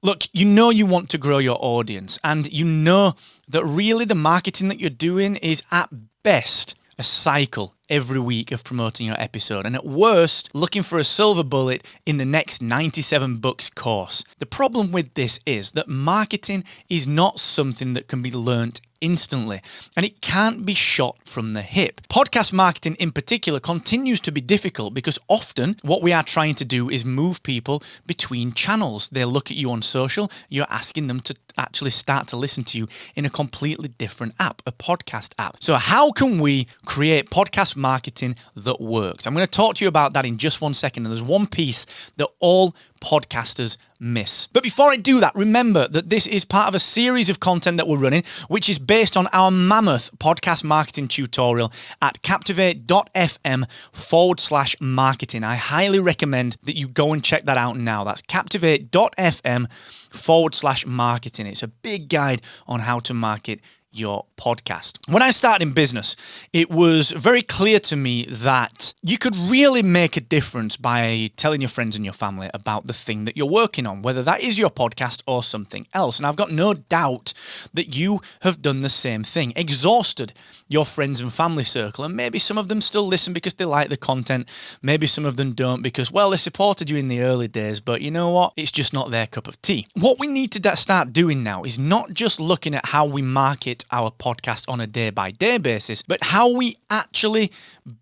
Look, you know you want to grow your audience, and you know that really the marketing that you're doing is at best a cycle every week of promoting your episode, and at worst, looking for a silver bullet in the next 97 bucks course. The problem with this is that marketing is not something that can be learnt instantly, and it can't be shot from the hip. Podcast marketing in particular continues to be difficult because often what we are trying to do is move people between channels. They look at you on social, you're asking them to actually start to listen to you in a completely different app, a podcast app. So how can we create podcast marketing that works? I'm going to talk to you about that in just 1 second, and there's one piece that all podcasters miss. But before I do that, remember that this is part of a series of content that we're running, which is based on our mammoth podcast marketing tutorial at captivate.fm/marketing. I highly recommend that you go and check that out now. That's captivate.fm/marketing. It's a big guide on how to market your podcast. When I started in business, it was very clear to me that you could really make a difference by telling your friends and your family about the thing that you're working on, whether that is your podcast or something else. And I've got no doubt that you have done the same thing, exhausted your friends and family circle. And maybe some of them still listen because they like the content. Maybe some of them don't because, well, they supported you in the early days, but you know what? It's just not their cup of tea. What we need to start doing now is not just looking at how we market our podcast on a day-by-day basis, but how we actually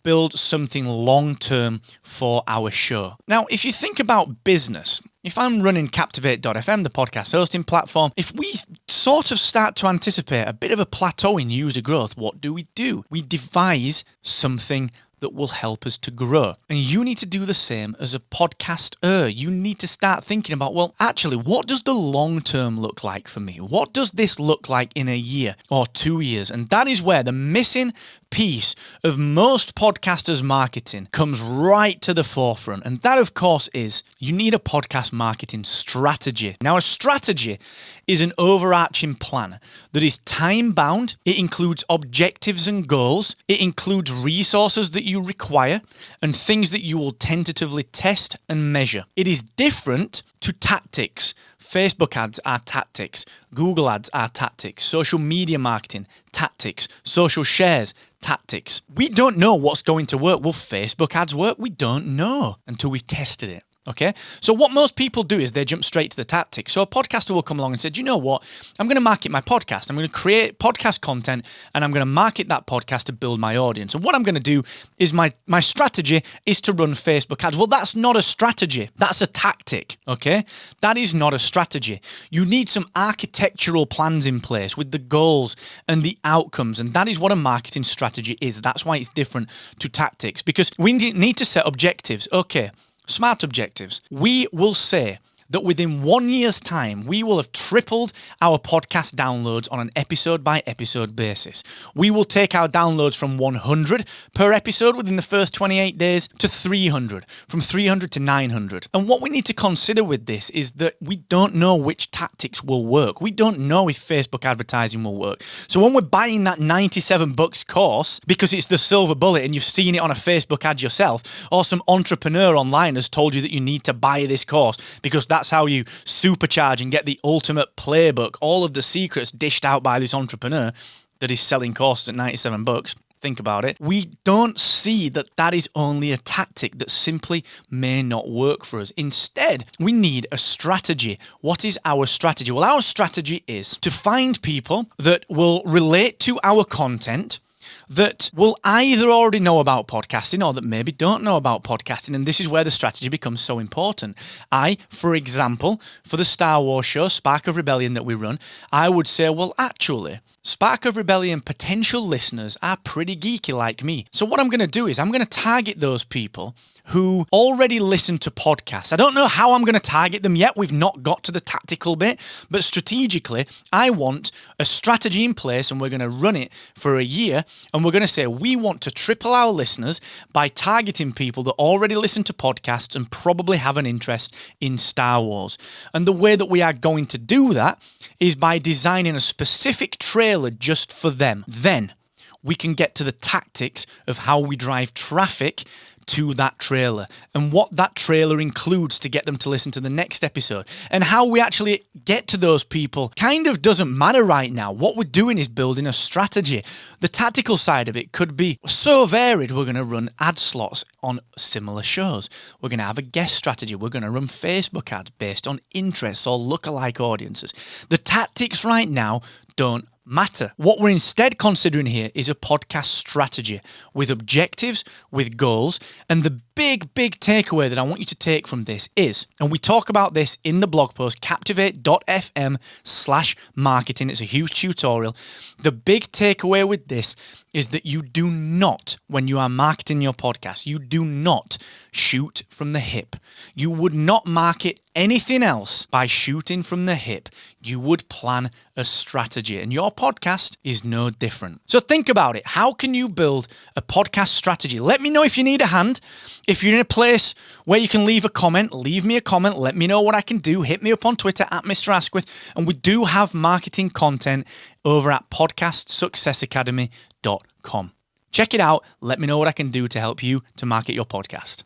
build something long-term for our show. Now, if you think about business, if I'm running Captivate.fm, the podcast hosting platform, if we sort of start to anticipate a bit of a plateau in user growth, what do? We devise something that will help us to grow. And you need to do the same as a podcaster. You need to start thinking about, well, actually, what does the long term look like for me? What does this look like in a year or 2 years? And that is where the missing piece of most podcasters' marketing comes right to the forefront. And that, of course, is you need a podcast marketing strategy. Now, a strategy is an overarching plan that is time-bound. It includes objectives and goals. It includes resources that you require and things that you will tentatively test and measure. It is different to tactics. Facebook ads are tactics. Google ads are tactics. Social media marketing, tactics. Social shares, tactics. We don't know what's going to work. Will Facebook ads work? We don't know until we've tested it. Okay, so what most people do is they jump straight to the tactics. So a podcaster will come along and say, do you know what? I'm going to market my podcast. I'm going to create podcast content and I'm going to market that podcast to build my audience. And what I'm going to do is my strategy is to run Facebook ads. Well, that's not a strategy. That's a tactic. Okay, that is not a strategy. You need some architectural plans in place with the goals and the outcomes. And that is what a marketing strategy is. That's why it's different to tactics, because we need to set objectives. Okay. Smart objectives. We will say that within 1 year's time, we will have tripled our podcast downloads on an episode-by-episode basis. We will take our downloads from 100 per episode within the first 28 days to 300, from 300 to 900. And what we need to consider with this is that we don't know which tactics will work. We don't know if Facebook advertising will work. So when we're buying that 97 bucks course, because it's the silver bullet and you've seen it on a Facebook ad yourself, or some entrepreneur online has told you that you need to buy this course because that's how you supercharge and get the ultimate playbook, all of the secrets dished out by this entrepreneur that is selling courses at 97 bucks. Think about it. We don't see that that is only a tactic that simply may not work for us. Instead, we need a strategy. What is our strategy? Well, our strategy is to find people that will relate to our content, that will either already know about podcasting or that maybe don't know about podcasting. And this is where the strategy becomes so important. For example, for the Star Wars show, Spark of Rebellion that we run, I would say, well, actually, Spark of Rebellion potential listeners are pretty geeky like me. So what I'm going to do is I'm going to target those people who already listen to podcasts. I don't know how I'm going to target them yet. We've not got to the tactical bit, but strategically, I want a strategy in place and we're going to run it for a year. And we're going to say, we want to triple our listeners by targeting people that already listen to podcasts and probably have an interest in Star Wars. And the way that we are going to do that is by designing a specific trailer just for them. Then we can get to the tactics of how we drive traffic to that trailer and what that trailer includes to get them to listen to the next episode. And how we actually get to those people kind of doesn't matter right now. What we're doing is building a strategy. The tactical side of it could be so varied. We're going to run ad slots on similar shows. We're going to have a guest strategy. We're going to run Facebook ads based on interests or lookalike audiences. The tactics right now don't matter. What we're instead considering here is a podcast strategy with objectives, with goals, and the big takeaway that I want you to take from this is, and we talk about this in the blog post, captivate.fm/marketing. It's a huge tutorial. The big takeaway with this is that you do not, when you are marketing your podcast, you do not shoot from the hip. You would not market anything else by shooting from the hip. You would plan a strategy, and your podcast is no different. So think about it. How can you build a podcast strategy? Let me know if you need a hand. If you're in a place where you can leave a comment, leave me a comment. Let me know what I can do. Hit me up on Twitter at Mr. Asquith. And we do have marketing content over at podcastsuccessacademy.com. Check it out. Let me know what I can do to help you to market your podcast.